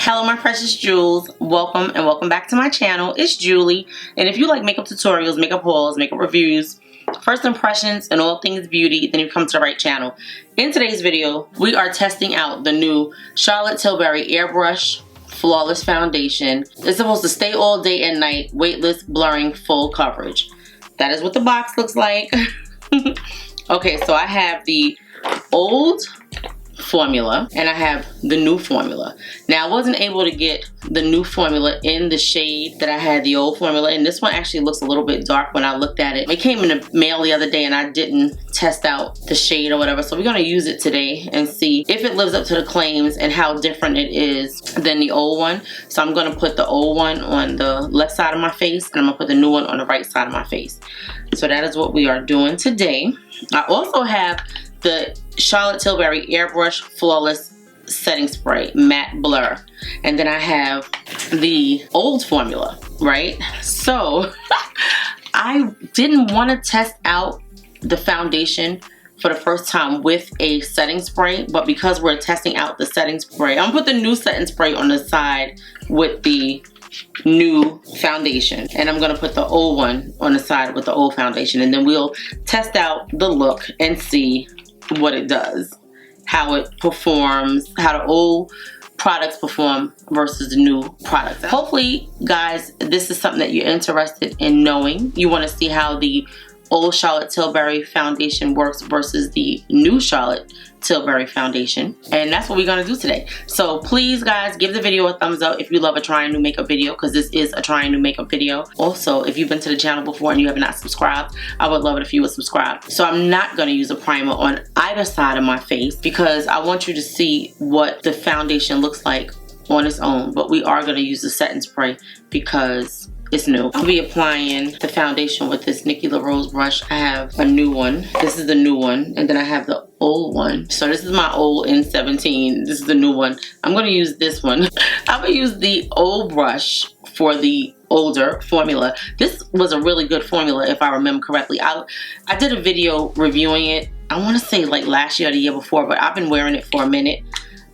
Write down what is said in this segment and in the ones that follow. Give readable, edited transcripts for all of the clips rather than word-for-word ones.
Hello my precious jewels, welcome and welcome back to my channel. It's Julie, and if you like makeup tutorials, makeup hauls, makeup reviews, first impressions, and all things beauty, then you've come to the right channel. In today's video, we are testing out the new Charlotte Tilbury Airbrush Flawless Foundation. It's supposed to stay all day and night, weightless, blurring, full coverage. That is what the box looks like. Okay, so I have the old formula and I have the new formula. Now I wasn't able to get the new formula in the shade that I had the old formula, and this one actually looks a little bit dark when I looked at it. It came in the mail the other day and I didn't test out the shade or whatever, so we're going to use it today and see if it lives up to the claims and how different it is than the old one. So I'm going to put the old one on the left side of my face and I'm going to put the new one on the right side of my face. So that is what we are doing today. I also have the Charlotte Tilbury Airbrush Flawless Setting Spray Matte Blur, and then I have the old formula, right? So I didn't want to test out the foundation for the first time with a setting spray, but because we're testing out the setting spray, I'm gonna put the new setting spray on the side with the new foundation, and I'm gonna put the old one on the side with the old foundation, and then we'll test out the look and see what it does, how it performs, how the old products perform versus the new products. Hopefully guys, this is something that you're interested in knowing. You want to see how the old Charlotte Tilbury foundation works versus the new Charlotte Tilbury foundation, and that's what we're going to do today. So please guys, give the video a thumbs up if you love a trying new makeup video, because this is a trying new makeup video. Also, if you've been to the channel before and you have not subscribed, I would love it if you would subscribe. So I'm not going to use a primer on either side of my face because I want you to see what the foundation looks like on its own, but we are going to use the setting spray because it's new. I'll be applying the foundation with this Nikki LaRose brush. I have a new one. This is the new one. And then I have the old one. So this is my old N17. This is the new one. I'm going to use this one. I'm going to use the old brush for the older formula. This was a really good formula if I remember correctly. I did a video reviewing it. I want to say like last year or the year before, but I've been wearing it for a minute.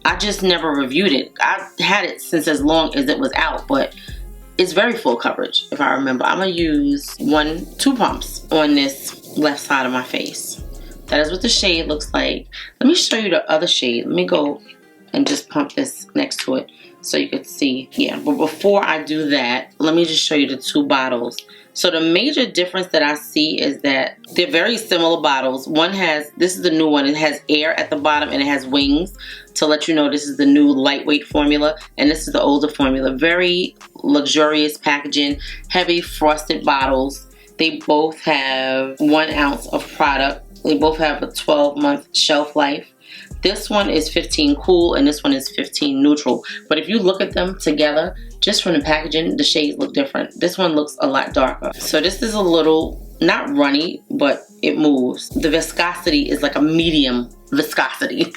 I just never reviewed it. I've had it since as long as it was out, but it's very full coverage if I remember. I'm gonna use two pumps on this left side of my face. That is what the shade looks like. Let me show you the other shade. Let me go and just pump this next to it so you can see. Yeah, but before I do that, let me just show you the two bottles. So the major difference that I see is that they're very similar bottles. One has, this is the new one, it has air at the bottom and it has wings to let you know this is the new lightweight formula, and this is the older formula. Very luxurious packaging, heavy frosted bottles. They both have 1 ounce of product. They both have a 12-month shelf life. This one is 15 cool and this one is 15 neutral. But if you look at them together, just from the packaging, the shades look different. This one looks a lot darker. So this is a little, not runny, but it moves. The viscosity is like a medium viscosity.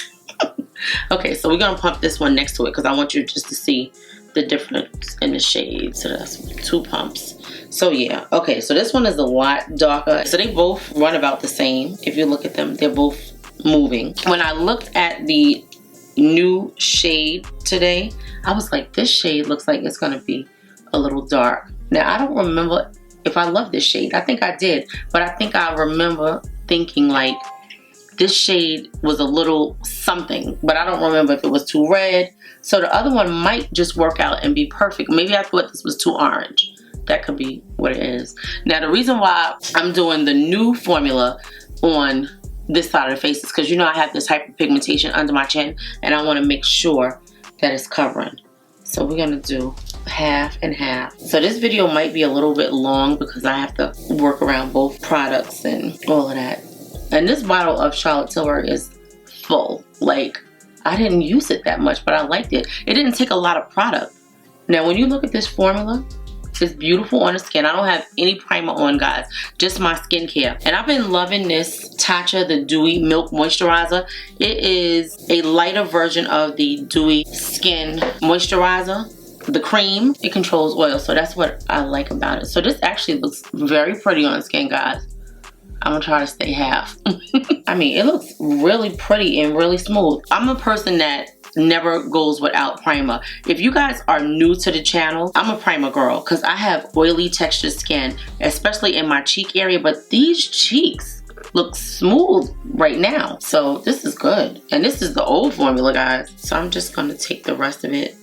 Okay, so we're gonna pump this one next to it because I want you just to see the difference in the shades. So that's 2 pumps. So yeah, okay, so this one is a lot darker. So they both run about the same. If you look at them, they're both moving. When I looked at the new shade today, I was like, this shade looks like it's gonna be a little dark. Now I don't remember if I love this shade. I think I did, but I think I remember thinking like this shade was a little something, but I don't remember if it was too red. So the other one might just work out and be perfect. Maybe I thought this was too orange. That could be what it is. Now the reason why I'm doing the new formula on this side of the face is because you know I have this hyperpigmentation under my chin and I want to make sure that it's covering. So we're gonna do half and half. So this video might be a little bit long because I have to work around both products and all of that. And this bottle of Charlotte Tilbury is full. Like, I didn't use it that much, but I liked it. It didn't take a lot of product. Now when you look at this formula, it's beautiful on the skin. I don't have any primer on, guys, just my skincare. And I've been loving this Tatcha, the Dewy Milk Moisturizer. It is a lighter version of the Dewy Skin Moisturizer, the cream. It controls oil, so that's what I like about it. So this actually looks very pretty on skin, guys. I'm gonna try to stay half. I mean, it looks really pretty and really smooth. I'm a person that never goes without primer. If you guys are new to the channel, I'm a primer girl because I have oily textured skin, especially in my cheek area, but these cheeks look smooth right now. So this is good. And this is the old formula, guys. So I'm just gonna take the rest of it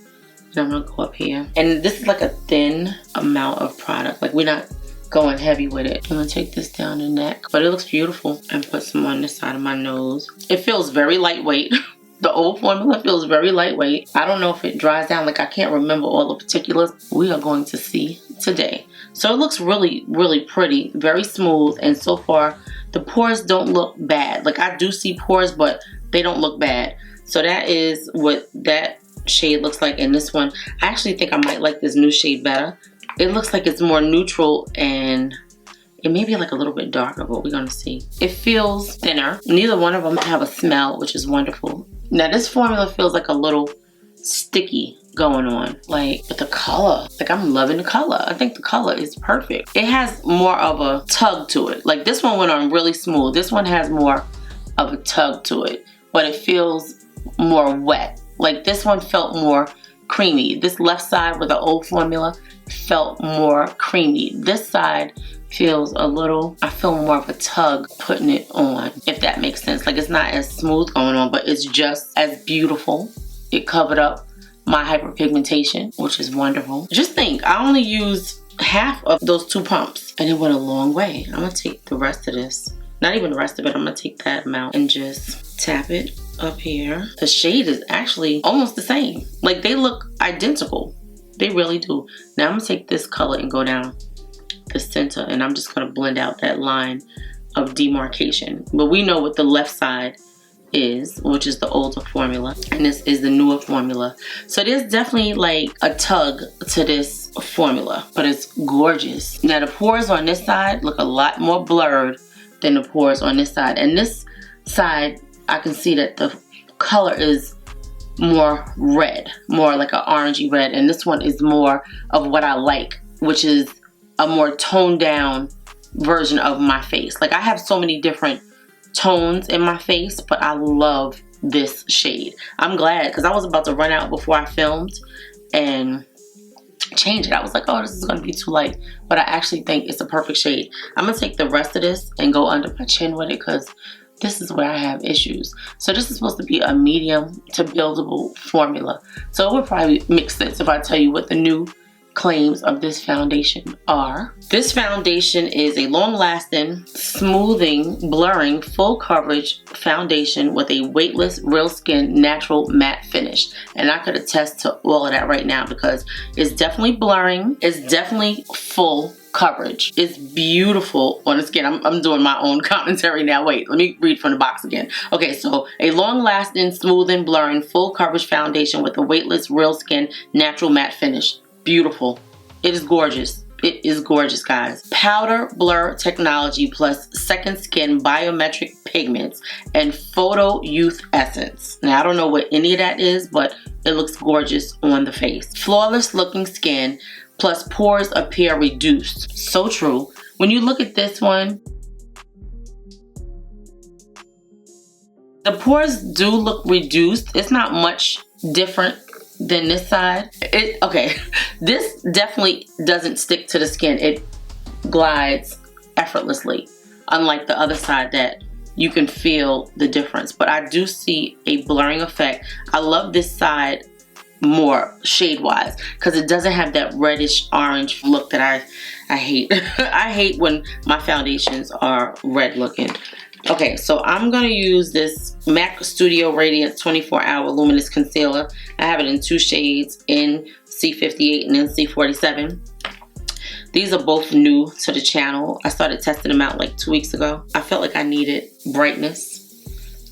and I'm gonna go up here. And this is like a thin amount of product. Like we're not going heavy with it. I'm gonna take this down the neck, but it looks beautiful, and put some on the side of my nose. It feels very lightweight. The old formula feels very lightweight. I don't know if it dries down. Like I can't remember all the particulars. We are going to see today. So it looks really, really pretty, very smooth, and so far the pores don't look bad. Like I do see pores, but they don't look bad. So that is what that shade looks like in this one. I actually think I might like this new shade better. It looks like it's more neutral and it may be like a little bit darker, but we're gonna see. It feels thinner. Neither one of them have a smell, which is wonderful. Now this formula feels like a little sticky going on, like with the color. Like I'm loving the color. I think the color is perfect. It has more of a tug to it. Like this one went on really smooth. This one has more of a tug to it, but it feels more wet. Like this one felt more creamy. This left side with the old formula felt more creamy. This side feels a little, I feel more of a tug putting it on, if that makes sense. Like it's not as smooth going on, but it's just as beautiful. It covered up my hyperpigmentation, which is wonderful. Just think, I only used half of those 2 pumps and it went a long way. I'm gonna take the rest of this, not even the rest of it, I'm gonna take that amount and just tap it up here. The shade is actually almost the same. Like they look identical. They really do. Now I'm gonna take this color and go down the center, and I'm just gonna blend out that line of demarcation. But we know what the left side is, which is the older formula, and this is the newer formula. So there's definitely like a tug to this formula, but it's gorgeous. Now the pores on this side look a lot more blurred than the pores on this side. And this side, I can see that the color is more red, more like an orangey red, and this one is more of what I like, which is a more toned down version of my face. Like I have so many different tones in my face, but I love this shade. I'm glad, because I was about to run out before I filmed and change it. I was like, oh, this is gonna be too light, but I actually think it's a perfect shade. I'm gonna take the rest of this and go under my chin with it, because this is where I have issues. So this is supposed to be a medium to buildable formula. So it would probably make sense if I tell you what the new claims of this foundation are. This foundation is a long-lasting, smoothing, blurring, full coverage foundation with a weightless, real skin, natural matte finish. And I could attest to all of that right now, because it's definitely blurring. It's definitely full coverage. It's beautiful on the skin. I'm doing my own commentary now. Wait, let me read from the box again. Okay, so a long-lasting, smoothing, blurring, full coverage foundation with a weightless, real skin, natural matte finish. Beautiful. It is gorgeous. It is gorgeous, guys. Powder blur technology plus second skin biometric pigments and photo youth essence. Now I don't know what any of that is, but it looks gorgeous on the face. Flawless looking skin plus pores appear reduced. So true. When you look at this one, the pores do look reduced. It's not much different than this side. Okay, this definitely doesn't stick to the skin. It glides effortlessly, unlike the other side that you can feel the difference. But I do see a blurring effect. I love this side more shade wise, because it doesn't have that reddish orange look that I hate. I hate when my foundations are red looking. Okay, so I'm gonna use this MAC Studio Radiance 24-Hour Luminous Concealer. I have it in 2 shades, in C58 and in C47. These are both new to the channel. I started testing them out like 2 weeks ago. I felt like I needed brightness.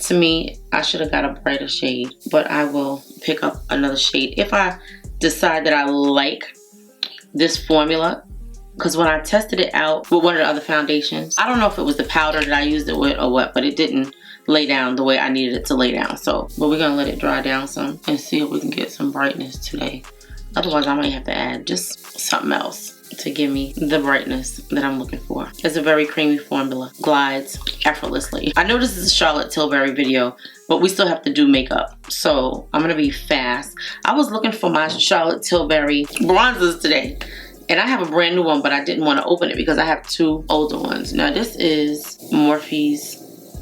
To me, I should have got a brighter shade, but I will pick up another shade if I decide that I like this formula. Because when I tested it out with one of the other foundations, I don't know if it was the powder that I used it with or what, but it didn't lay down the way I needed it to lay down. So, but we're gonna let it dry down some and see if we can get some brightness today. Otherwise, I might have to add just something else to give me the brightness that I'm looking for. It's a very creamy formula. Glides effortlessly. I know this is a Charlotte Tilbury video, but we still have to do makeup. So I'm gonna be fast. I was looking for my Charlotte Tilbury bronzers today. And I have a brand new one, but I didn't want to open it because I have two older ones. Now this is Morphe's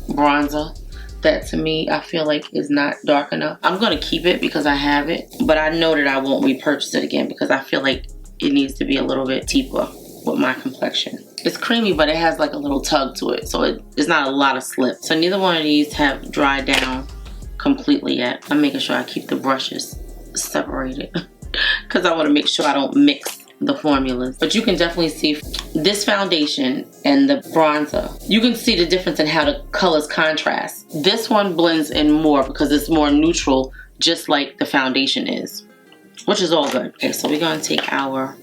bronzer. That to me, I feel like is not dark enough. I'm gonna keep it because I have it, but I know that I won't repurchase it again because I feel like it needs to be a little bit deeper with my complexion. It's creamy, but it has like a little tug to it, so it's not a lot of slip. So neither one of these have dried down completely yet. I'm making sure I keep the brushes separated because I want to make sure I don't mix the formulas. But you can definitely see this foundation and the bronzer. You can see the difference in how the colors contrast. This one blends in more because it's more neutral, just like the foundation is, which is all good. Okay, so we're gonna take our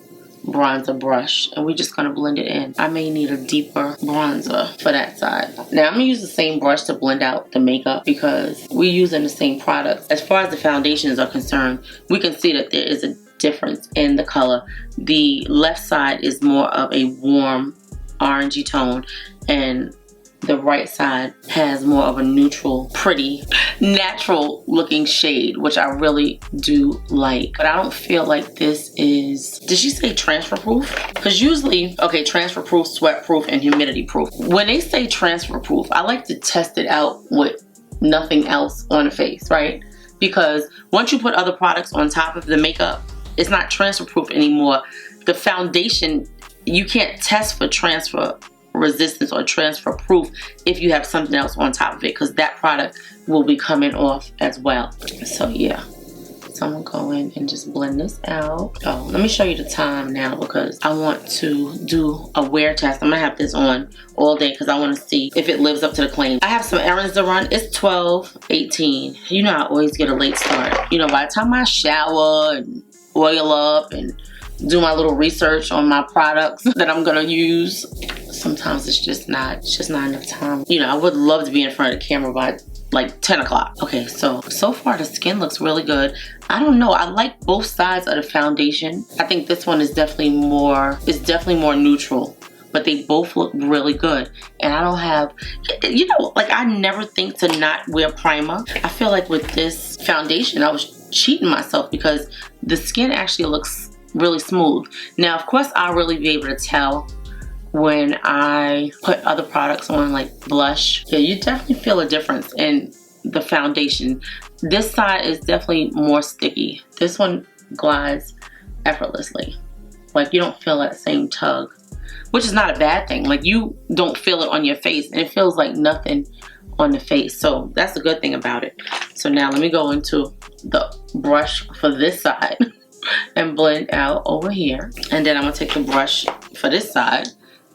bronzer brush and we're just gonna blend it in. I may need a deeper bronzer for that side. Now I'm gonna use the same brush to blend out the makeup because we're using the same products. As far as the foundations are concerned, we can see that there is a difference in the color. The left side is more of a warm orangey tone and the right side has more of a neutral, pretty, natural looking shade, which I really do like. But I don't feel like this is, did she say transfer proof? Because usually, okay, transfer proof, sweat proof, and humidity proof. When they say transfer proof, I like to test it out with nothing else on the face, right? Because once you put other products on top of the makeup, it's not transfer proof anymore. The foundation, you can't test for transfer resistance or transfer proof if you have something else on top of it, because that product will be coming off as well. So yeah, so I'm gonna go in and just blend this out. Oh, let me show you the time now because I want to do a wear test. I'm gonna have this on all day because I want to see if it lives up to the claim. I have some errands to run. It's 12:18. You know I always get a late start. You know, by the time I shower and oil up and do my little research on my products that I'm gonna use, sometimes it's just not enough time. You know, I would love to be in front of the camera by like 10 o'clock. Okay, so far the skin looks really good. I don't know, I like both sides of the foundation. I think this one is definitely more neutral, but they both look really good. And I don't have, you know, like I never think to not wear primer. I feel like with this foundation, I was cheating myself because the skin actually looks really smooth. Now, of course, I'll really be able to tell when I put other products on, like blush. Yeah, you definitely feel a difference in the foundation. This side is definitely more sticky. This one glides effortlessly. Like you don't feel that same tug, which is not a bad thing. Like you don't feel it on your face and it feels like nothing on the face. So that's the good thing about it. So now let me go into the brush for this side and blend out over here. And then I'm gonna take the brush for this side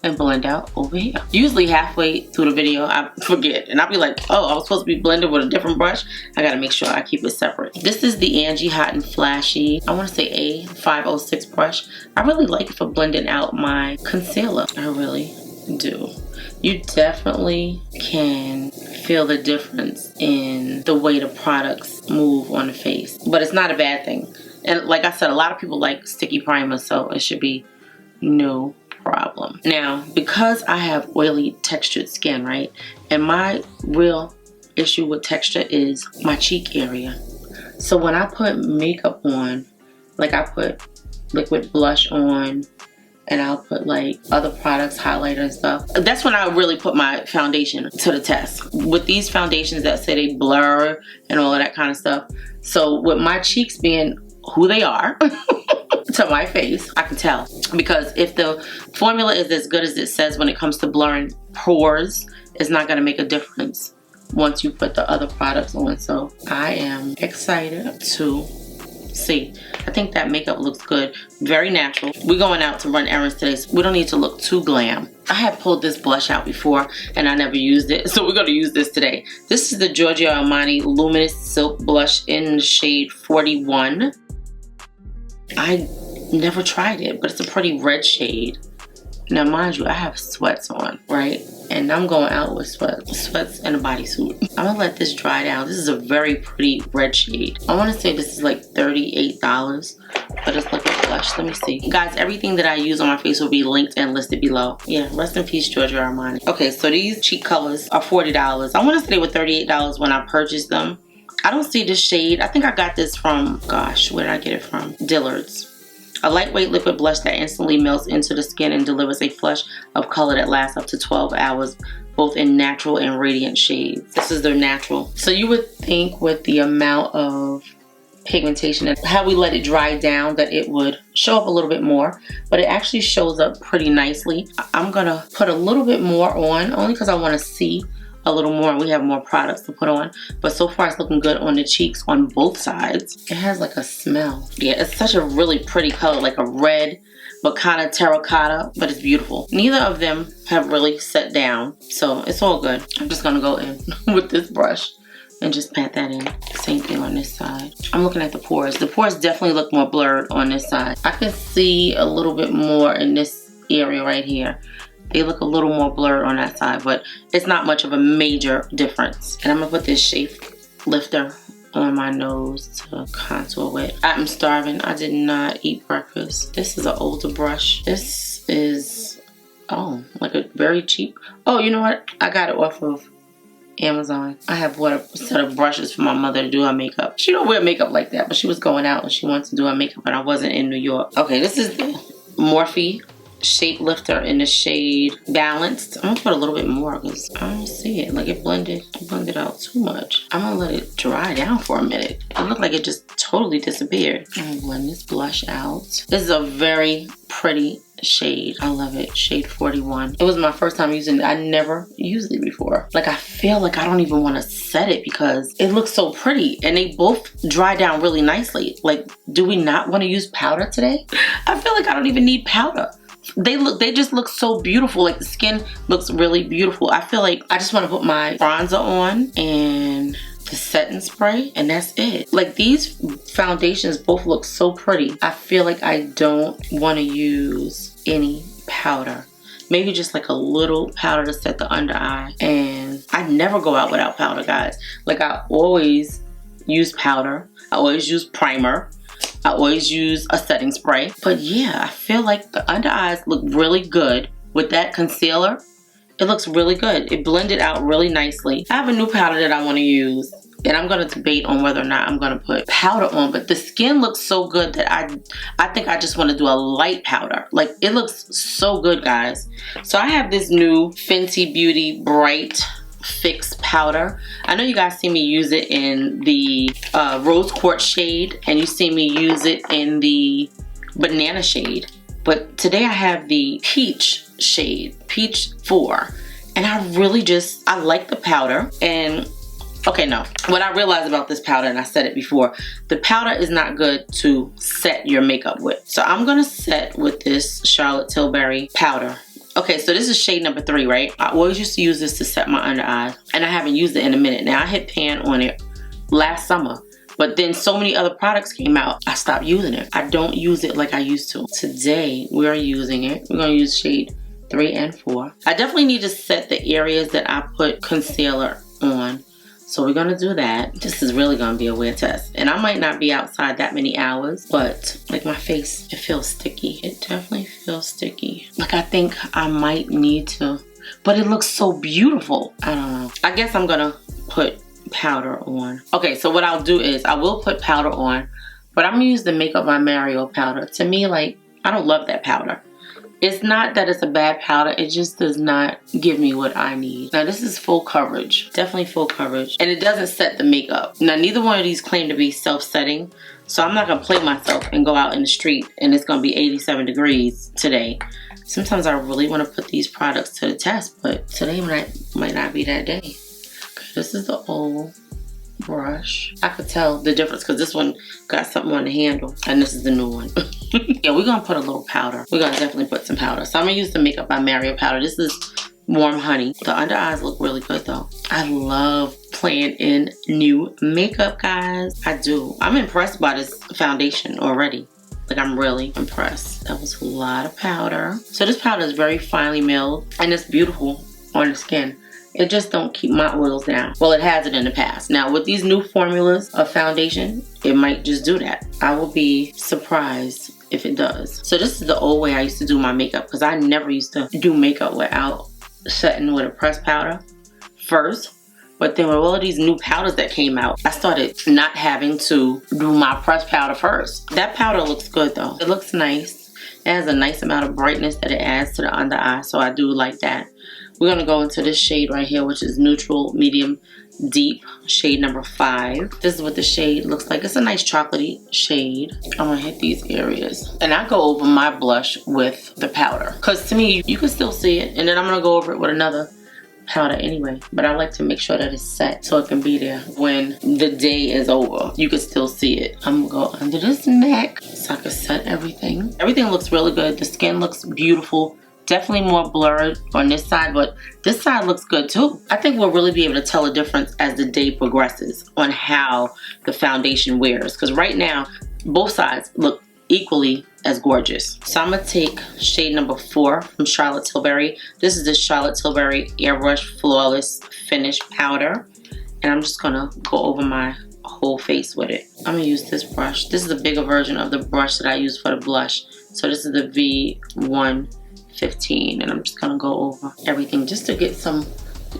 and blend out over here. Usually halfway through the video, I forget. And I'll be like, oh, I was supposed to be blended with a different brush. I gotta make sure I keep it separate. This is the Angie Hot and Flashy, I wanna say A506 brush. I really like it for blending out my concealer. I really do. You definitely can feel the difference in the way the products move on the face. But it's not a bad thing. And like I said, a lot of people like sticky primer, so it should be no problem. Now, because I have oily textured skin, right? And my real issue with texture is my cheek area. So when I put makeup on, like I put liquid blush on, and I'll put like other products, highlighter and stuff. That's when I really put my foundation to the test. With these foundations that say they blur and all of that kind of stuff. So with my cheeks being who they are to my face, I can tell. Because if the formula is as good as it says when it comes to blurring pores, it's not gonna make a difference once you put the other products on. So I am excited to see. I think that makeup looks good, very natural. We're going out to run errands today, so we don't need to look too glam. I have pulled this blush out before and I never used it, so we're going to use this today. This is the Giorgio Armani Luminous Silk Blush in the shade 41. I never tried it, but it's a pretty red shade. Now mind you, I have sweats on, right? And I'm going out with sweats and a bodysuit. I'm gonna let this dry down. This is a very pretty red shade. I wanna say this is like $38 for this liquid blush. Let me see. Guys, everything that I use on my face will be linked and listed below. Yeah, rest in peace, Giorgio Armani. Okay, so these cheek colors are $40. I want to say they were $38 when I purchased them. I don't see this shade. I think I got this from, gosh, where did I get it from? Dillard's. A lightweight liquid blush that instantly melts into the skin and delivers a flush of color that lasts up to 12 hours, both in natural and radiant shades. This is their natural. So you would think with the amount of pigmentation and how we let it dry down that it would show up a little bit more, but it actually shows up pretty nicely. I'm gonna put a little bit more on, only because I want to see a little more and we have more products to put on, but so far it's looking good on the cheeks on both sides. It has like a smell. Yeah, it's such a really pretty color, like a red but kind of terracotta, but it's beautiful. Neither of them have really set down, so it's all good. I'm just gonna go in with this brush and just pat that in. Same thing on this side. I'm looking at the pores. The pores definitely look more blurred on this side. I can see a little bit more in this area right here. They look a little more blurred on that side, but it's not much of a major difference. And I'm gonna put this shape lifter on my nose to contour with. I'm starving. I did not eat breakfast. This is an older brush. This is, oh, like a very cheap. Oh, you know what? I got it off of Amazon. I have bought a set of brushes for my mother to do her makeup. She don't wear makeup like that, but she was going out and she wanted to do her makeup and I wasn't in New York. Okay, this is the Morphe shape lifter in the shade Balanced. I'm gonna put a little bit more because I don't see it. Like it blended out too much. I'm gonna let it dry down for a minute. It looked like it just totally disappeared. I'm gonna blend this blush out. This is a very pretty shade. I love it. Shade 41. It was my first time using it. I never used it before. Like I feel like I don't even want to set it because it looks so pretty and they both dry down really nicely. Like, do we not want to use powder today? I feel like I don't even need powder. They just look so beautiful. Like the skin looks really beautiful. I feel like I just want to put my bronzer on and the setting spray and that's it. Like these foundations both look so pretty. I feel like I don't want to use any powder. Maybe just like a little powder to set the under eye. And I never go out without powder, guys. Like I always use powder. I always use primer. I always use a setting spray. But yeah, I feel like the under eyes look really good with that concealer. It looks really good. It blended out really nicely. I have a new powder that I want to use. And I'm going to debate on whether or not I'm going to put powder on. But the skin looks so good that I think I just want to do a light powder. Like it looks so good, guys. So I have this new Fenty Beauty Bright Fix powder. I know you guys see me use it in the rose quartz shade and you see me use it in the banana shade, but today I have the peach shade, peach 4, and I like the powder. And okay, no, what I realized about this powder, and I said it before, the powder is not good to set your makeup with. So I'm gonna set with this Charlotte Tilbury powder. Okay, so this is shade number 3, right? I always used to use this to set my under eye, and I haven't used it in a minute. Now, I hit pan on it last summer, but then so many other products came out, I stopped using it. I don't use it like I used to. Today, we are using it. We're gonna use shade 3 and 4. I definitely need to set the areas that I put concealer on. So we're gonna do that. This is really gonna be a weird test. And I might not be outside that many hours, but like my face, it feels sticky. It definitely feels sticky. Like I think I might need to, but it looks so beautiful. I don't know. I guess I'm gonna put powder on. Okay, so what I'll do is I will put powder on, but I'm gonna use the Makeup by Mario powder. To me, like, I don't love that powder. It's not that it's a bad powder, it just does not give me what I need. Now this is full coverage, definitely full coverage. And it doesn't set the makeup. Now neither one of these claim to be self-setting, so I'm not gonna play myself and go out in the street and it's gonna be 87 degrees today. Sometimes I really wanna put these products to the test, but today might not be that day. Okay, this is the old brush. I could tell the difference because this one got something on the handle and this is the new one. Yeah, we're gonna put a little powder. We're gonna definitely put some powder. So I'm gonna use the Makeup by Mario powder. This is Warm Honey. The under eyes look really good though. I love playing in new makeup, guys. I do. I'm impressed by this foundation already. Like, I'm really impressed. That was a lot of powder. So this powder is very finely milled and it's beautiful on the skin. It just don't keep my oils down. Well, it has it in the past. Now, with these new formulas of foundation, it might just do that. I will be surprised if it does. So this is the old way I used to do my makeup, because I never used to do makeup without setting with a pressed powder first. But then with all of these new powders that came out, I started not having to do my pressed powder first. That powder looks good though. It looks nice. It has a nice amount of brightness that it adds to the under eye, so I do like that. We're gonna go into this shade right here, which is Neutral Medium Deep, shade number 5. This is what the shade looks like. It's a nice chocolatey shade. I'm gonna hit these areas. And I go over my blush with the powder, because to me, you can still see it. And then I'm gonna go over it with another powder anyway. But I like to make sure that it's set so it can be there when the day is over. You can still see it. I'm gonna go under this neck so I can set everything. Everything looks really good. The skin looks beautiful. Definitely more blurred on this side, but this side looks good too. I think we'll really be able to tell a difference as the day progresses on how the foundation wears, because right now, both sides look equally as gorgeous. So I'm gonna take shade number 4 from Charlotte Tilbury. This is the Charlotte Tilbury Airbrush Flawless Finish Powder. And I'm just gonna go over my whole face with it. I'm gonna use this brush. This is a bigger version of the brush that I use for the blush. So this is the V115, and I'm just gonna go over everything just to get some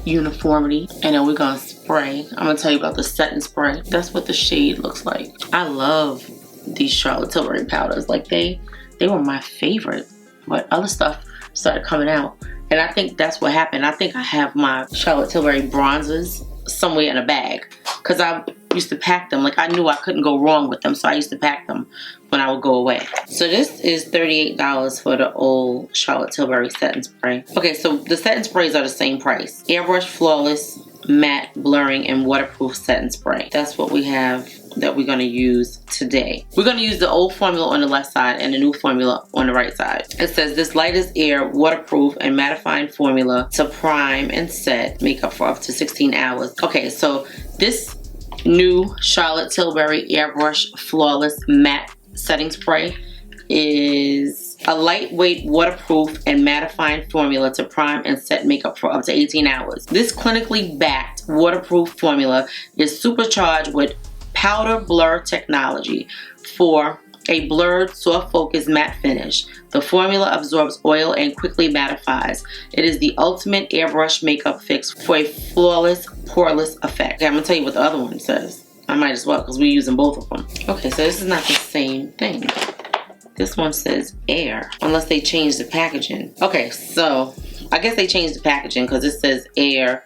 uniformity. And then we're gonna spray. I'm gonna tell you about the setting spray. That's what the shade looks like. I love these Charlotte Tilbury powders. Like they were my favorite, but other stuff started coming out, and I think that's what happened. I think I have my Charlotte Tilbury bronzers somewhere in a bag, because I used to pack them. Like I knew I couldn't go wrong with them, so I used to pack them when I would go away. So this is $38 for the old Charlotte Tilbury setting spray. Okay, so the setting sprays are the same price. Airbrush Flawless Matte Blurring and Waterproof Setting Spray. That's what we have that we're gonna use today. We're gonna use the old formula on the left side and the new formula on the right side. It says this light as air, waterproof and mattifying formula to prime and set makeup for up to 16 hours. Okay, so this new Charlotte Tilbury Airbrush Flawless Matte Setting Spray is a lightweight, waterproof, and mattifying formula to prime and set makeup for up to 18 hours. This clinically backed waterproof formula is supercharged with powder blur technology for a blurred, soft focus matte finish. The formula absorbs oil and quickly mattifies. It is the ultimate airbrush makeup fix for a flawless, poreless effect. Okay, I'm gonna tell you what the other one says. I might as well, because we're using both of them. Okay, so this is not the same thing. This one says air, unless they changed the packaging. Okay, so I guess they changed the packaging, because it says air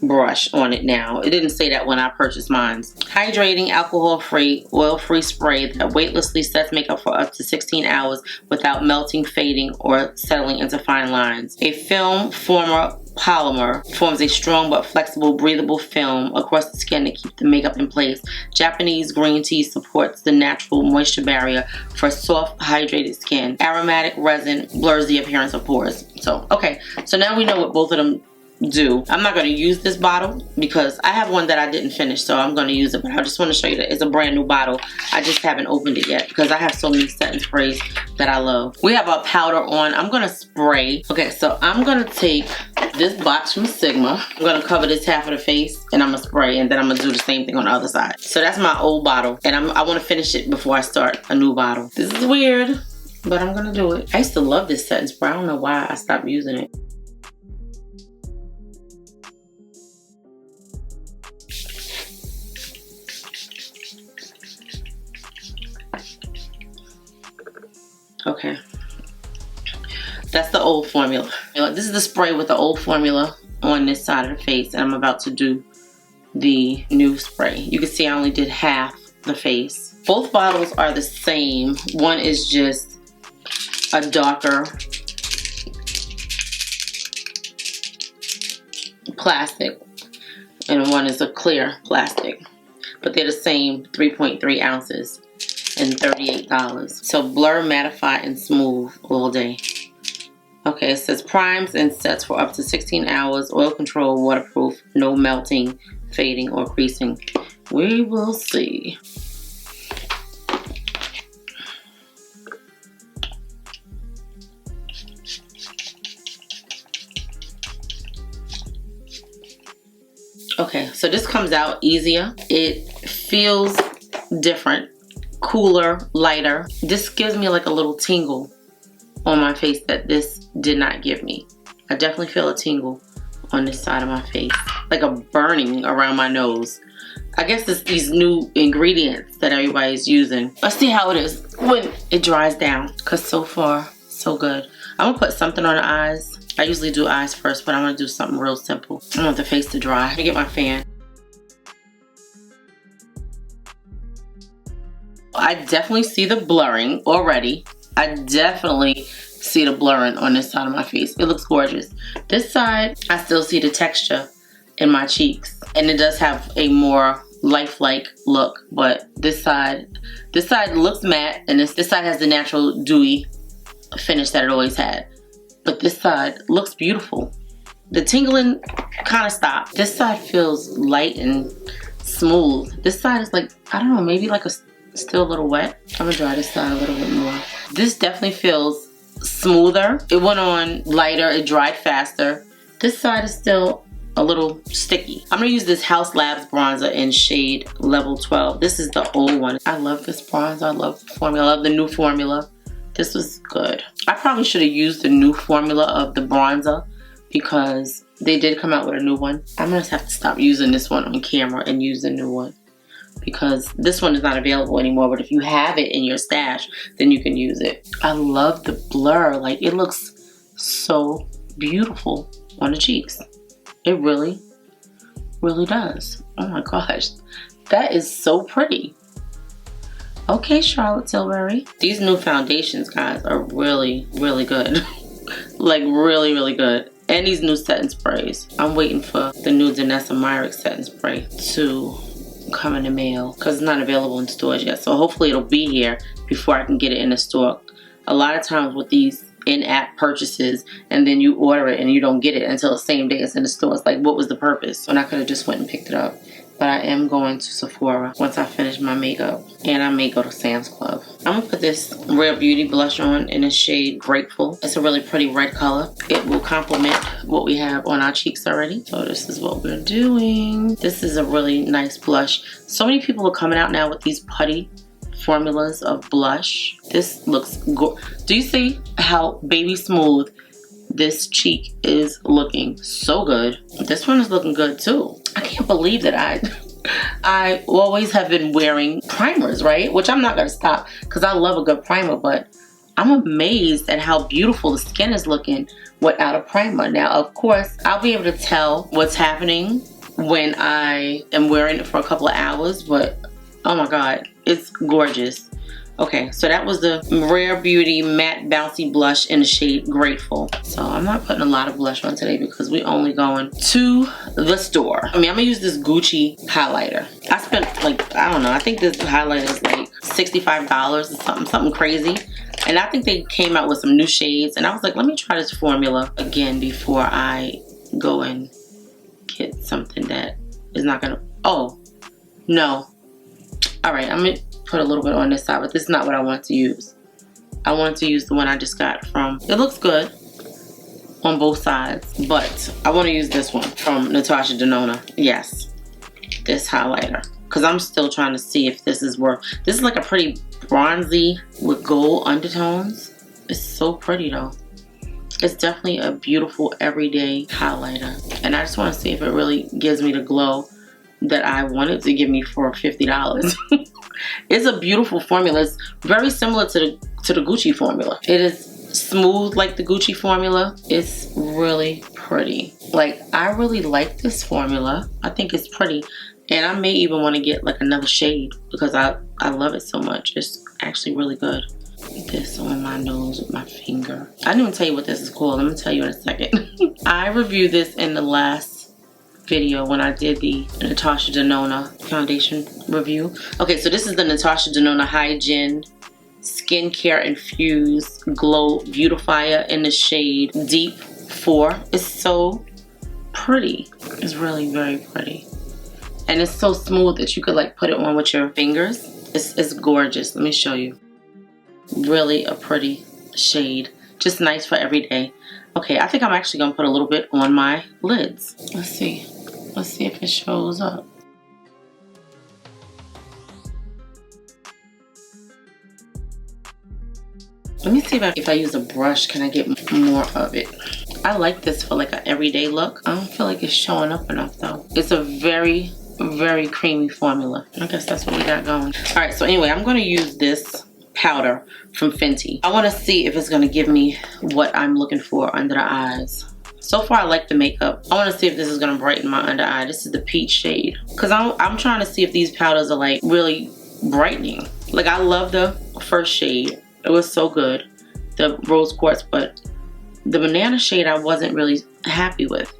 brush on it now. It didn't say that when I purchased mine. Hydrating, alcohol-free, oil-free spray that weightlessly sets makeup for up to 16 hours without melting, fading, or settling into fine lines. A film former polymer forms a strong but flexible, breathable film across the skin to keep the makeup in place. Japanese green tea supports the natural moisture barrier for soft, hydrated skin. Aromatic resin blurs the appearance of pores. So, okay, so now we know what both of them do. I'm not going to use this bottle because I have one that I didn't finish, so I'm going to use it, but I just want to show you that it's a brand new bottle. I just haven't opened it yet because I have so many setting sprays that I love. We have our powder on. I'm going to spray. Okay, so I'm going to take this box from Sigma. I'm going to cover this half of the face and I'm going to spray, and then I'm going to do the same thing on the other side. So that's my old bottle, and I want to finish it before I start a new bottle. This is weird, but I'm going to do it. I used to love this setting spray. I don't know why I stopped using it. Okay, that's the old formula. This is the spray with the old formula on this side of the face, and I'm about to do the new spray. You can see I only did half the face. Both bottles are the same. One is just a darker plastic, and one is a clear plastic, but they're the same 3.3 ounces. And $38. So blur, mattify, and smooth all day. Okay, it says primes and sets for up to 16 hours, oil control, waterproof, no melting, fading, or creasing. We will see. Okay, so this comes out easier. It feels different, cooler, lighter. This gives me like a little tingle on my face that this did not give me. I definitely feel a tingle on this side of my face, like a burning around my nose. I guess it's these new ingredients that everybody's using. Let's see how it is when it dries down, because so far, so good. I'm gonna put something on the eyes. I usually do eyes first, but I'm gonna do something real simple. I want the face to dry. Let me get my fan. I definitely see the blurring already. I definitely see the blurring on this side of my face. It looks gorgeous. This side, I still see the texture in my cheeks. And it does have a more lifelike look, but this side looks matte, and this side has the natural dewy finish that it always had. But this side looks beautiful. The tingling kind of stopped. This side feels light and smooth. This side is like, I don't know, maybe like still a little wet. I'm gonna dry this side a little bit more. This definitely feels smoother. It went on lighter, it dried faster. This side is still a little sticky. I'm gonna use this House Labs bronzer in shade level 12. This is the old one. I love this bronzer. I love the formula. I love the new formula. This was good. I probably should have used the new formula of the bronzer because they did come out with a new one. I'm gonna have to stop using this one on camera and use the new one because this one is not available anymore. But if you have it in your stash, then you can use it. I love the blur. Like, it looks so beautiful on the cheeks. It really, really does. Oh my gosh, that is so pretty. Okay, Charlotte Tilbury. These new foundations, guys, are really, really good. Like, really, really good. And these new setting sprays. I'm waiting for the new Danessa Myrick setting spray to come in the mail because it's not available in stores yet. So hopefully it'll be here before I can get it in the store. A lot of times with these in-app purchases, and then you order it and you don't get it until the same day it's in the store. It's like, what was the purpose? And I could have just went and picked it up. But I am going to Sephora once I finish my makeup, and I may go to Sam's Club. I'm gonna put this Rare Beauty blush on in the shade Grateful. It's a really pretty red color. It will complement what we have on our cheeks already. So this is what we're doing. This is a really nice blush. So many people are coming out now with these putty formulas of blush. This looks good. Do you see how baby smooth this cheek is looking? So good. This one is looking good too. I can't believe that I always have been wearing primers, right? Which I'm not gonna stop because I love a good primer, but I'm amazed at how beautiful the skin is looking without a primer. Now, of course, I'll be able to tell what's happening when I am wearing it for a couple of hours, but oh my God, it's gorgeous. Okay, so that was the Rare Beauty Matte Bouncy Blush in the shade Grateful. So I'm not putting a lot of blush on today because we're only going to the store. I mean, I'm gonna use this Gucci highlighter. I spent like, I don't know, I think this highlighter is like $65 or something crazy. And I think they came out with some new shades. And I was like, let me try this formula again before I go and get something that is not gonna, oh, no. All right, I'm gonna put a little bit on this side, but this is not what I want to use. I wanted to use the one I just got from, it looks good on both sides, but I want to use this one from Natasha Denona. Yes, this highlighter, because I'm still trying to see if this is worth. This is like a pretty bronzy with gold undertones. It's so pretty though. It's definitely a beautiful everyday highlighter, and I just want to see if it really gives me the glow that I wanted to give me for $50. It's a beautiful formula. It's very similar to the Gucci formula. It is smooth like the Gucci formula. It's really pretty. Like, I really like this formula. I think it's pretty. And I may even want to get like another shade because I love it so much. It's actually really good. This on my nose with my finger. I didn't even tell you what this is called. I'm going to tell you in a second. I reviewed this in the last video when I did the Natasha Denona foundation review. Okay, so this is the Natasha Denona Hygiene Skincare Infused Glow Beautifier in the shade Deep 4. It's so pretty. It's really very pretty. And it's so smooth that you could like put it on with your fingers. It's gorgeous. Let me show you. Really a pretty shade. Just nice for every day. Okay, I think I'm actually gonna put a little bit on my lids. Let's see. Let's see if it shows up. Let me see if I use a brush, can I get more of it? I like this for like an everyday look. I don't feel like it's showing up enough though. It's a very, very creamy formula. I guess that's what we got going. All right, so anyway, I'm gonna use this powder from Fenty. I wanna see if it's gonna give me what I'm looking for under the eyes. So far, I like the makeup. I wanna see if this is gonna brighten my under eye. This is the peach shade. Cause I'm trying to see if these powders are like really brightening. Like I love the first shade. It was so good, the rose quartz, but the banana shade I wasn't really happy with.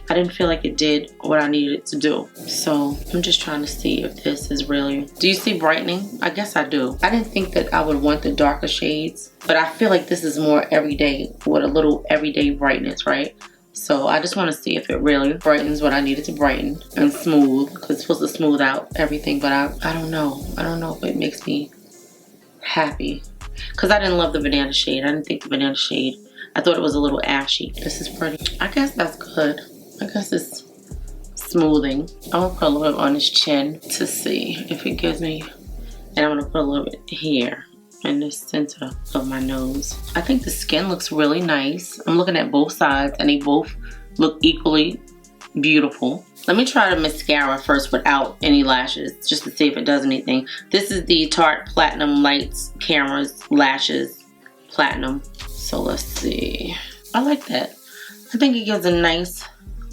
I didn't feel like it did what I needed it to do. So I'm just trying to see if this is really... Do you see brightening? I guess I do. I didn't think that I would want the darker shades, but I feel like this is more everyday with a little everyday brightness, right? So I just want to see if it really brightens what I needed to brighten and smooth, because it's supposed to smooth out everything, but I don't know. I don't know if it makes me happy. Because I didn't love the banana shade. I didn't think the banana shade, I thought it was a little ashy. This is pretty. I guess that's good. I guess it's smoothing. I'm gonna put a little bit on his chin to see if it gives me, and I'm gonna put a little bit here in the center of my nose. I think the skin looks really nice. I'm looking at both sides and they both look equally beautiful. Let me try the mascara first without any lashes, just to see if it does anything. This is the Tarte Platinum Lights Cameras Lashes Platinum. So let's see. I like that. I think it gives a nice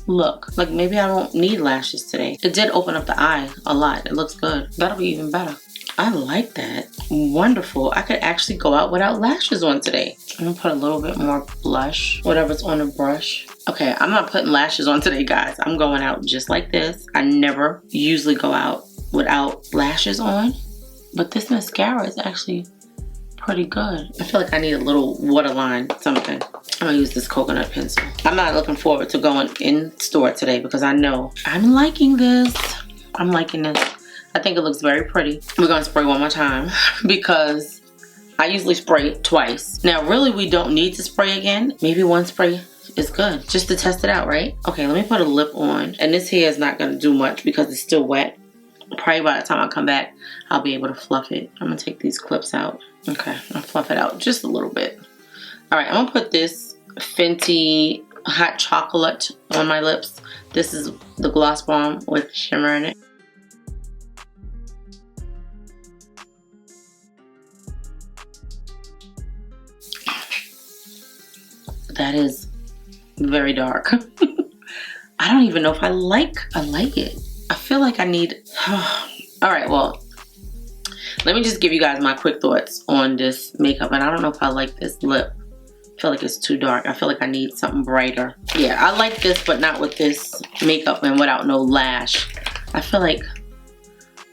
look. Like maybe I don't need lashes today. It did open up the eye a lot. It looks good. That'll be even better. I like that. Wonderful. I could actually go out without lashes on today. I'm gonna put a little bit more blush, whatever's on the brush. Okay, I'm not putting lashes on today, guys. I'm going out just like this. I never usually go out without lashes on, but this mascara is actually pretty good. I feel like I need a little waterline something. I'm gonna use this coconut pencil. I'm not looking forward to going in store today because I know I'm liking this. I'm liking this. I think it looks very pretty. We're gonna spray one more time because I usually spray twice. Now, really, we don't need to spray again. Maybe one spray is good, just to test it out, right? Okay, let me put a lip on. And this hair is not gonna do much because it's still wet. Probably by the time I come back, I'll be able to fluff it. I'm gonna take these clips out. Okay, I'll fluff it out just a little bit. All right, I'm gonna put this Fenty Hot Chocolate on my lips. This is the Gloss Bomb with shimmer in it. That is very dark. I don't even know if I like it. I feel like I need, all right, well, let me just give you guys my quick thoughts on this makeup. And I don't know if I like this lip. I feel like it's too dark. I feel like I need something brighter. Yeah, I like this, but not with this makeup and without no lash. I feel like,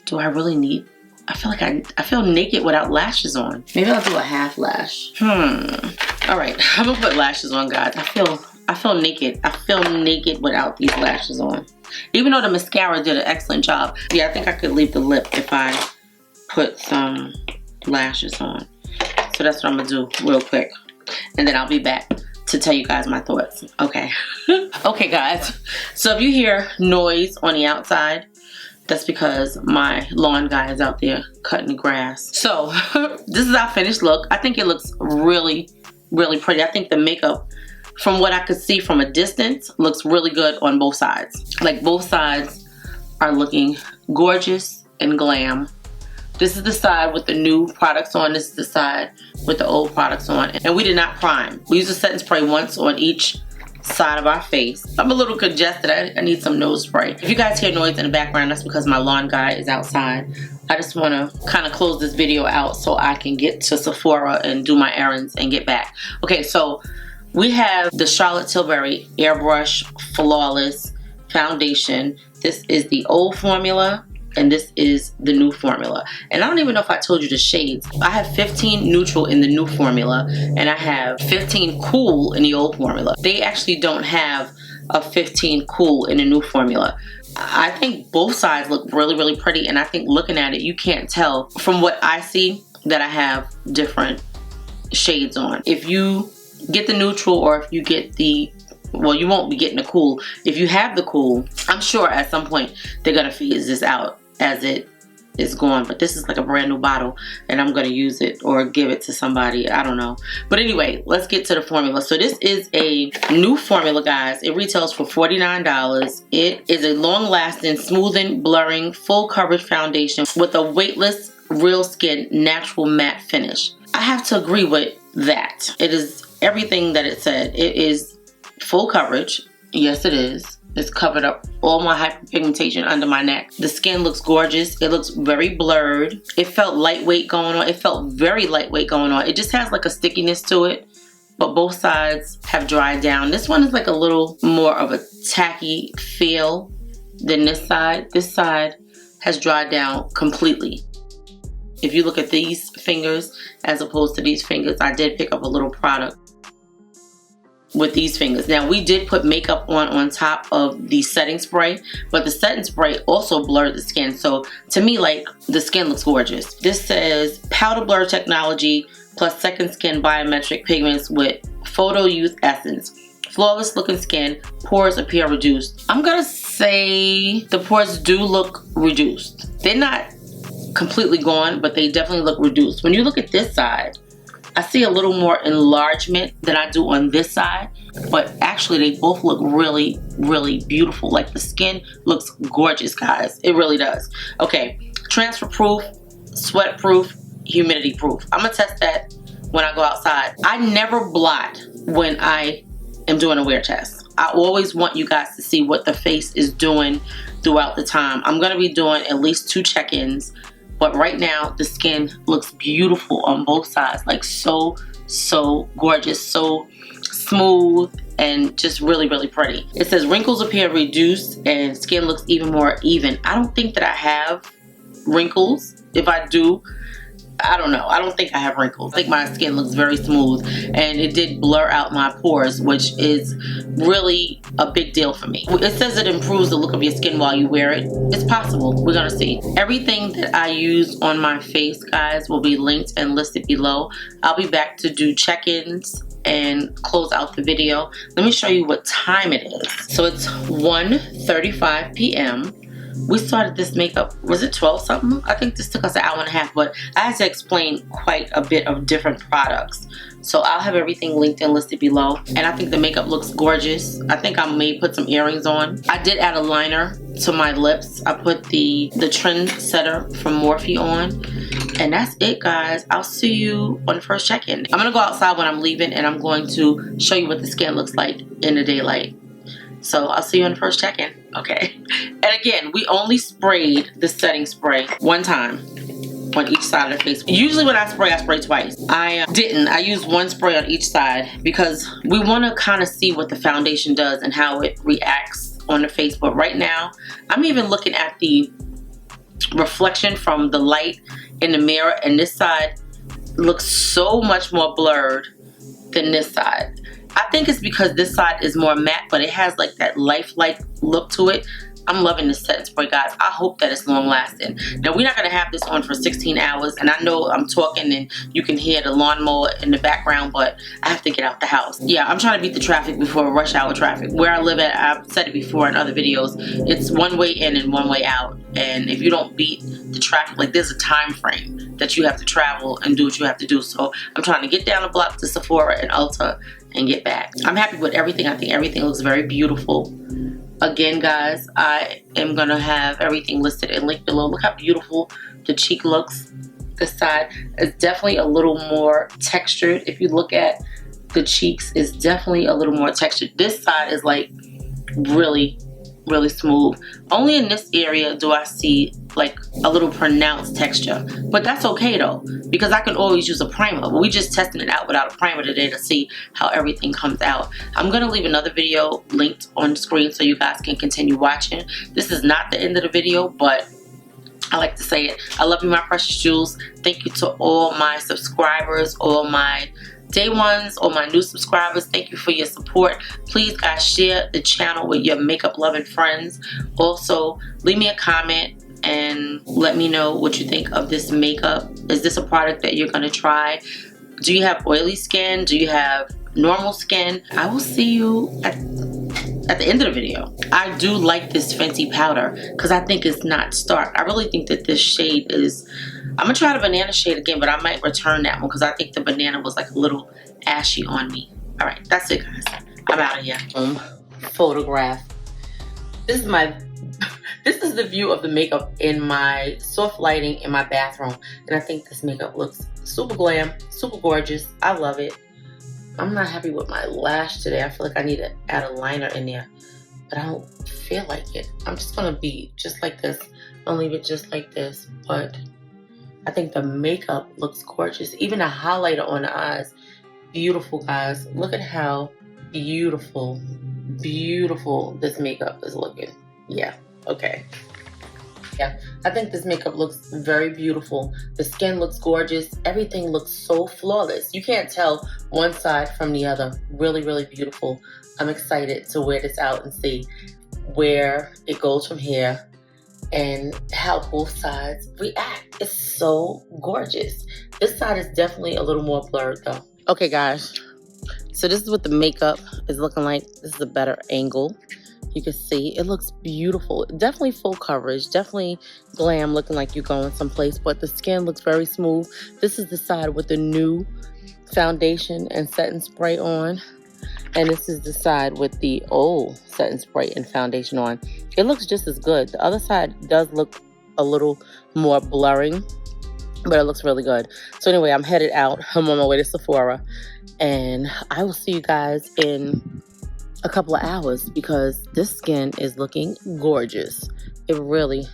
do I really need, I feel like I feel naked without lashes on. Maybe I'll do a half lash. All right, I'm gonna put lashes on, guys. I feel naked. I feel naked without these lashes on. Even though the mascara did an excellent job. Yeah, I think I could leave the lip if I put some lashes on. So that's what I'm gonna do real quick. And then I'll be back to tell you guys my thoughts. Okay. Okay, guys. So if you hear noise on the outside, that's because my lawn guy is out there cutting the grass. So this is our finished look. I think it looks really, really pretty. I think the makeup, from what I could see from a distance, looks really good on both sides. Like both sides are looking gorgeous and glam. This is the side with the new products on. This is the side with the old products on. And we did not prime. We used a setting spray once on each side of our face. I'm a little congested. I need some nose spray. If you guys hear noise in the background, that's because my lawn guy is outside. I just want to kind of close this video out so I can get to Sephora and do my errands and get back. Okay, so we have the Charlotte Tilbury Airbrush Flawless Foundation. This is the old formula and this is the new formula. And I don't even know if I told you the shades. I have 15 neutral in the new formula and I have 15 cool in the old formula. They actually don't have a 15 cool in the new formula. I think both sides look really, really pretty, and I think looking at it, you can't tell from what I see that I have different shades on. If you get the neutral or if you get the Well, you won't be getting the cool. If you have the cool, I'm sure at some point they're gonna phase this out as it is gone. But this is like a brand new bottle, and I'm gonna use it or give it to somebody. I don't know. But anyway, let's get to the formula. So this is a new formula, guys. It retails for $49. It is a long-lasting, smoothing, blurring, full coverage foundation with a weightless, real skin, natural matte finish. I have to agree with that. It is everything that it said. It is full coverage. Yes, it is. It's covered up all my hyperpigmentation under my neck. The skin looks gorgeous. It looks very blurred. It felt lightweight going on. It felt very lightweight going on. It just has like a stickiness to it, but both sides have dried down. This one is like a little more of a tacky feel than this side. This side has dried down completely. If you look at these fingers as opposed to these fingers, I did pick up a little product with these fingers. Now, we did put makeup on top of the setting spray, but the setting spray also blurred the skin. So to me, like, the skin looks gorgeous. This says powder blur technology plus second skin biometric pigments with photo youth essence. Flawless looking skin, pores appear reduced. I'm gonna say the pores do look reduced. They're not completely gone, but they definitely look reduced. When you look at this side, I see a little more enlargement than I do on this side, but actually they both look really, really beautiful. Like, the skin looks gorgeous, guys. It really does. Okay, transfer proof, sweat proof, humidity proof. I'm gonna test that when I go outside. I never blot when I am doing a wear test. I always want you guys to see what the face is doing throughout the time. I'm gonna be doing at least 2 check-ins. But right now, the skin looks beautiful on both sides. Like, so gorgeous, so smooth, and just really, really pretty. It says wrinkles appear reduced and skin looks even more even. I don't think that I have wrinkles. If I do, I don't know. I don't think I have wrinkles. I think my skin looks very smooth, and it did blur out my pores, which is really a big deal for me. It says it improves the look of your skin while you wear it. It's possible. We're gonna see. Everything that I use on my face, guys, will be linked and listed below. I'll be back to do check-ins and close out the video. Let me show you what time it is. So it's 1:35 p.m. We started this makeup, was it 12 something? I think this took us an hour and a half, but I had to explain quite a bit of different products. So I'll have everything linked and listed below. And I think the makeup looks gorgeous. I think I may put some earrings on. I did add a liner to my lips. I put the trend setter from Morphe on. And that's it, guys. I'll see you on the first check-in. I'm gonna go outside when I'm leaving, and I'm going to show you what the skin looks like in the daylight. So I'll see you on the first check-in, okay? And again, we only sprayed the setting spray one time on each side of the face. Usually when I spray twice. I didn't. I used one spray on each side because we want to kind of see what the foundation does and how it reacts on the face. But right now, I'm even looking at the reflection from the light in the mirror, and this side looks so much more blurred than this side. I think it's because this side is more matte, but it has like that lifelike look to it. I'm loving this setting spray, guys. I hope that it's long lasting. Now, we're not gonna have this on for 16 hours, and I know I'm talking and you can hear the lawnmower in the background, but I have to get out the house. Yeah, I'm trying to beat the traffic before rush hour traffic. Where I live at, I've said it before in other videos, it's one way in and one way out. And if you don't beat the traffic, like, there's a time frame that you have to travel and do what you have to do. So I'm trying to get down the block to Sephora and Ulta and get back. I'm happy with everything. I think everything looks very beautiful. Again, guys, I am gonna have everything listed and linked below. Look how beautiful the cheek looks. This side is definitely a little more textured. If you look at the cheeks, it's definitely a little more textured. This side is like really, really smooth. Only in this area do I see like a little pronounced texture, but that's okay though, because I can always use a primer. But we just testing it out without a primer today to see how everything comes out. I'm gonna leave another video linked on the screen so you guys can continue watching. This is not the end of the video, but I like to say it. I love you, my precious jewels. Thank you to all my subscribers, all my day ones, all my new subscribers. Thank you for your support. Please, guys, share the channel with your makeup loving friends. Also, leave me a comment and let me know what you think of this makeup. Is this a product that you're gonna try? Do you have oily skin? Do you have normal skin? I will see you at at the end of the video. I do like this Fenty powder because I think it's not stark. I really think that this shade is, I'm gonna try the banana shade again, but I might return that one because I think the banana was like a little ashy on me. All right, that's it, guys. I'm out of here. Photograph. This is the view of the makeup in my soft lighting in my bathroom, and I think this makeup looks super glam, super gorgeous. I love it. I'm not happy with my lash today. I feel like I need to add a liner in there, but I don't feel like it. I'm just gonna be just like this. I'll leave it just like this, but I think the makeup looks gorgeous. Even the highlighter on the eyes, beautiful, guys. Look at how beautiful this makeup is looking. Yeah, okay. Yeah, I think this makeup looks very beautiful. The skin looks gorgeous. Everything looks so flawless. You can't tell one side from the other. Really, really beautiful. I'm excited to wear this out and see where it goes from here and how both sides react. It's so gorgeous. This side is definitely a little more blurred though. Okay, guys. So this is what the makeup is looking like. This is a better angle. You can see it looks beautiful. Definitely full coverage, definitely glam, looking like you're going someplace, but the skin looks very smooth. This is the side with the new foundation and setting spray on, and this is the side with the old setting spray and foundation on. It looks just as good. The other side does look a little more blurring, but it looks really good. So anyway, I'm headed out. I'm on my way to Sephora, and I will see you guys in a couple of hours because this skin is looking gorgeous. It really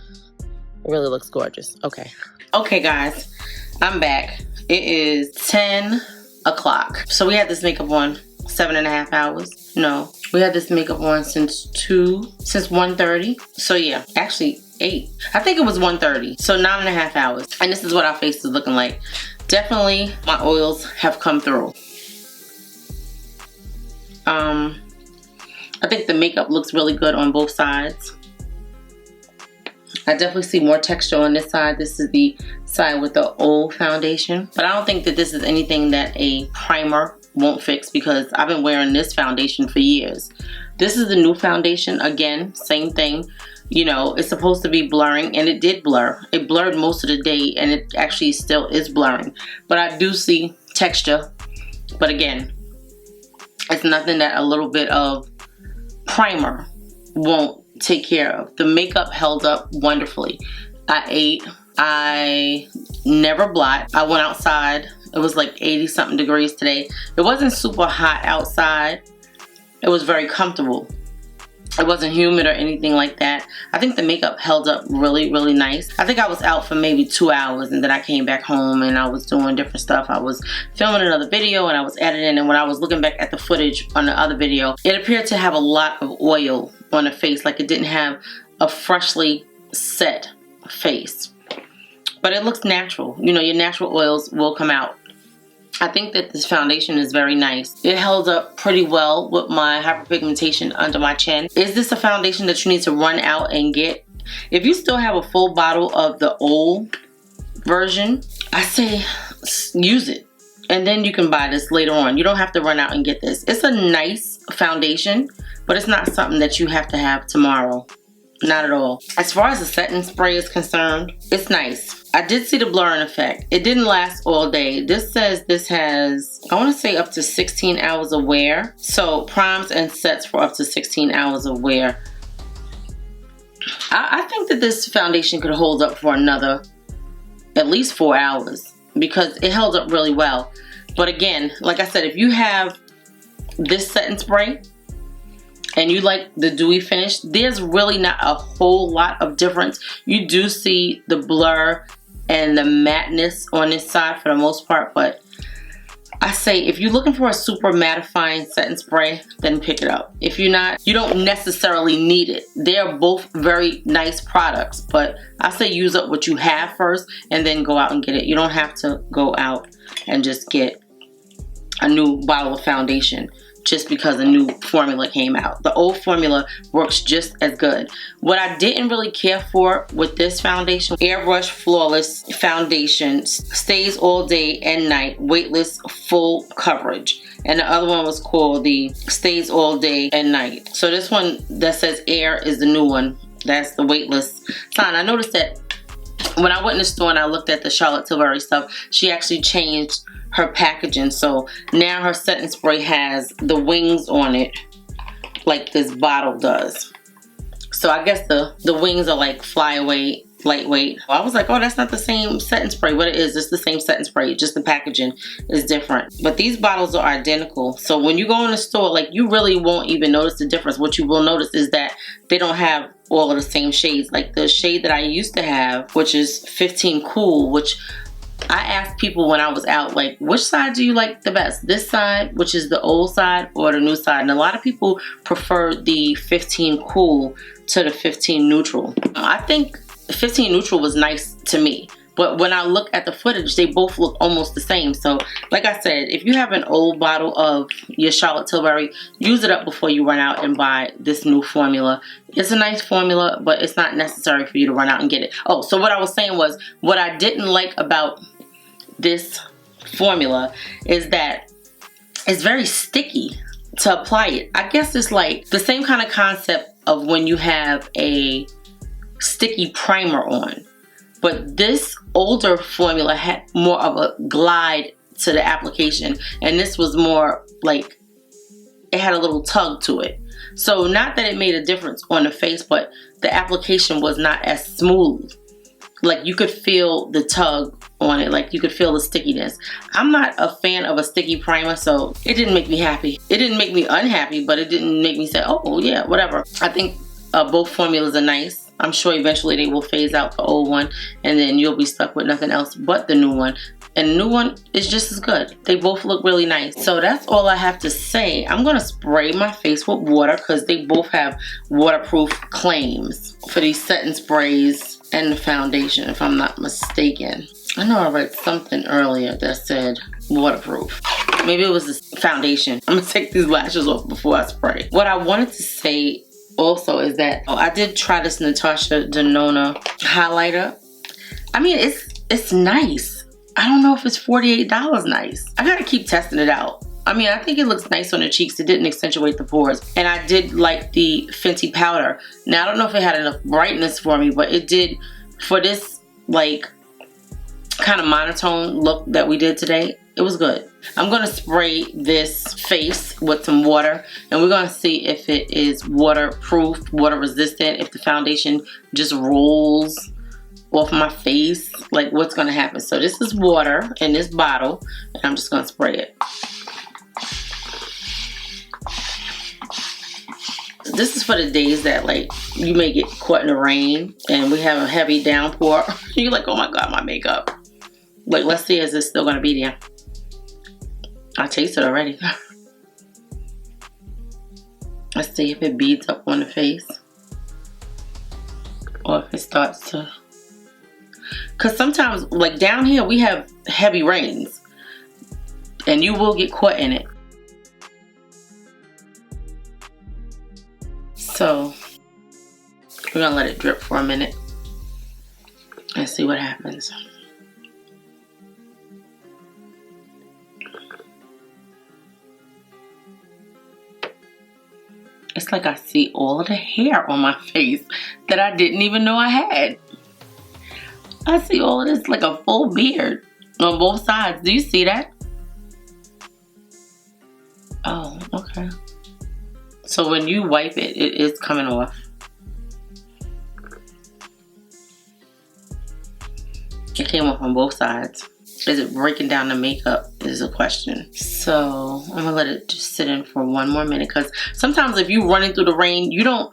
looks gorgeous. Okay guys, I'm back. It is 10 o'clock. So we had this makeup on 7.5 hours. No, we had this makeup on since 1:30. So yeah, actually 8. I think it was 1:30. So 9.5 hours. And this is what our face is looking like. Definitely my oils have come through. I think the makeup looks really good on both sides. I definitely see more texture on this side. This is the side with the old foundation. But I don't think that this is anything that a primer won't fix because I've been wearing this foundation for years. This is the new foundation. Again, same thing. You know, it's supposed to be blurring, and it did blur. It blurred most of the day, and it actually still is blurring. But I do see texture. But again, it's nothing that a little bit of primer won't take care of. The makeup held up wonderfully. I ate. I never blot. I went outside. It was like 80 something degrees today. It wasn't super hot outside. It was very comfortable. It wasn't humid or anything like that. I think the makeup held up really, really nice. I think I was out for maybe 2 hours, and then I came back home and I was doing different stuff. I was filming another video and I was editing, and when I was looking back at the footage on the other video, it appeared to have a lot of oil on the face, like it didn't have a freshly set face. But it looks natural. You know, your natural oils will come out. I think that this foundation is very nice. It held up pretty well with my hyperpigmentation under my chin. Is this a foundation that you need to run out and get? If you still have a full bottle of the old version, I say use it. And then you can buy this later on. You don't have to run out and get this. It's a nice foundation, but it's not something that you have to have tomorrow. Not at all. As far as the setting spray is concerned, it's nice. I did see the blurring effect. It didn't last all day. This says this has, I want to say up to 16 hours of wear. So primes and sets for up to 16 hours of wear. I think that this foundation could hold up for another at least 4 hours because it held up really well. But again, like I said, if you have this setting spray and you like the dewy finish, there's really not a whole lot of difference. You do see the blur and the matteness on this side for the most part, but I say if you're looking for a super mattifying setting spray, then pick it up. If you're not, you don't necessarily need it. They are both very nice products, but I say use up what you have first and then go out and get it. You don't have to go out and just get a new bottle of foundation just because a new formula came out. The old formula works just as good. What I didn't really care for with this foundation, Airbrush Flawless Foundation, stays all day and night, weightless, full coverage. and the other one was called the Stays All Day and Night. So this one that says Air is the new one. That's the weightless sign. I noticed that when I went in the store and I looked at the Charlotte Tilbury stuff, she actually changed her packaging. So now her setting spray has the wings on it like this bottle does. So I guess the wings are like flyaway, lightweight. I was like, oh, that's not the same setting spray. What it is, it's the same setting spray, just the packaging is different. But these bottles are identical. So when you go in the store, like, you really won't even notice the difference. What you will notice is that they don't have all of the same shades. Like the shade that I used to have, which is 15 Cool, which I asked people when I was out, like, which side do you like the best? This side, which is the old side, or the new side? And a lot of people prefer the 15 Cool to the 15 Neutral. I think 15 Neutral was nice to me, but when I look at the footage, they both look almost the same. So like I said, if you have an old bottle of your Charlotte Tilbury, use it up before you run out and buy this new formula. It's a nice formula, but it's not necessary for you to run out and get it. Oh, so what I was saying was, what I didn't like about this formula is that it's very sticky to apply it. I guess it's like the same kind of concept of when you have a sticky primer on, but this older formula had more of a glide to the application, and this was more like it had a little tug to it. So not that it made a difference on the face, but the application was not as smooth. Like, you could feel the tug on it, like you could feel the stickiness. I'm not a fan of a sticky primer, so it didn't make me happy. It didn't make me unhappy, but it didn't make me say, oh yeah, whatever. I think both formulas are nice. I'm sure eventually they will phase out the old one, and then you'll be stuck with nothing else but the new one. And the new one is just as good. They both look really nice. So that's all I have to say. I'm gonna spray my face with water because they both have waterproof claims for these setting sprays and the foundation, if I'm not mistaken. I know I read something earlier that said waterproof. Maybe it was the foundation. I'm gonna take these lashes off before I spray. What I wanted to say also is that I did try this Natasha Denona highlighter. I mean, it's nice. I don't know if it's $48 nice. I gotta keep testing it out. I mean, I think it looks nice on the cheeks. It didn't accentuate the pores. And I did like the Fenty powder. Now, I don't know if it had enough brightness for me, but it did for this, like, kind of monotone look that we did today. It was good. I'm gonna spray this face with some water, and we're gonna see if it is waterproof, water resistant, if the foundation just rolls off my face, like what's gonna happen. So this is water in this bottle, and I'm just gonna spray it. This is for the days that, like, you may get caught in the rain and we have a heavy downpour. You're like, oh my God, my makeup. Like, let's see, is this still gonna be there? I tasted it already. Let's see if it beads up on the face, or if it starts to, because sometimes, like down here, we have heavy rains and you will get caught in it. So we're gonna let it drip for a minute and see what happens. It's like I see all of the hair on my face that I didn't even know I had. I see all of this, like a full beard on both sides. Do you see that? Oh, okay. So when you wipe it, it is coming off. It came off on both sides. Is it breaking down the makeup is a question. So I'm gonna let it just sit in for one more minute, because sometimes if you're running through the rain, you don't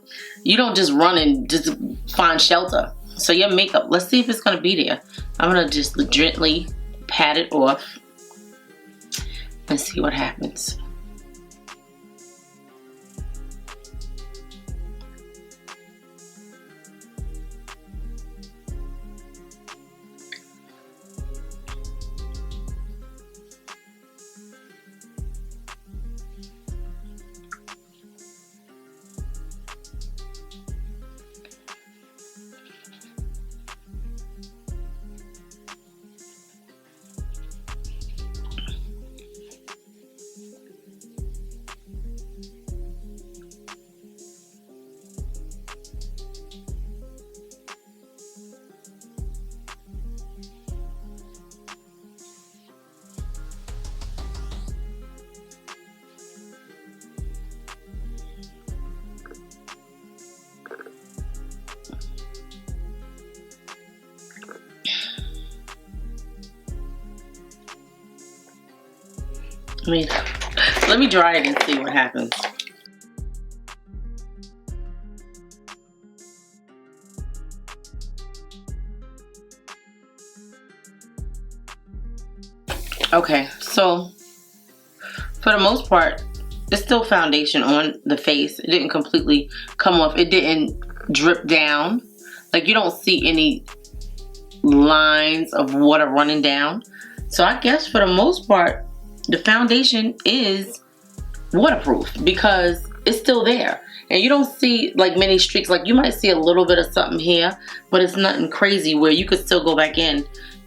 just run and just find shelter. So your makeup, let's see if it's gonna be there. I'm gonna just gently pat it off and see what happens. Let me dry it and see what happens. Okay, so for the most part, it's still foundation on the face. It didn't completely come off. It didn't drip down. Like, you don't see any lines of water running down. So I guess for the most part, the foundation is waterproof because it's still there. And you don't see like many streaks. Like, you might see a little bit of something here, but it's nothing crazy where you could still go back in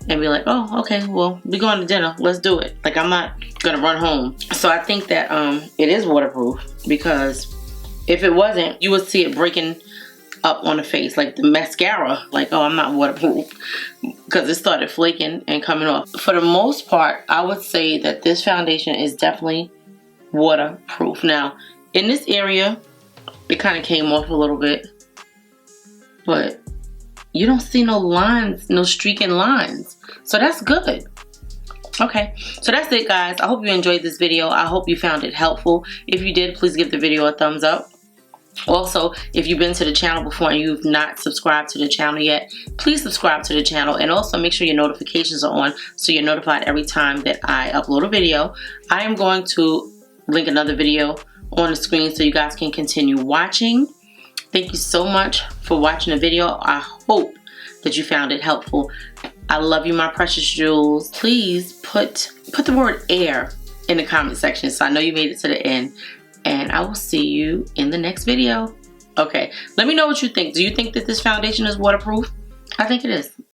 and be like, oh, okay, well, we're going to dinner. Let's do it. Like, I'm not going to run home. So I think that it is waterproof, because if it wasn't, you would see it breaking up on the face. Like the mascara, like, oh, I'm not waterproof, because it started flaking and coming off. For the most part, I would say that this foundation is definitely waterproof. Now, in this area, it kind of came off a little bit, but you don't see no lines, no streaking lines. So that's good. Okay, so that's it, guys. I hope you enjoyed this video. I hope you found it helpful. If you did, please give the video a thumbs up. Also, if you've been to the channel before and you've not subscribed to the channel yet, please subscribe to the channel, and also make sure your notifications are on so you're notified every time that I upload a video. I am going to link another video on the screen so you guys can continue watching. Thank you so much for watching the video. I hope that you found it helpful. I love you, my precious jewels. Please put the word air in the comment section so I know you made it to the end. And I will see you in the next video. Okay, let me know what you think. Do you think that this foundation is waterproof? I think it is.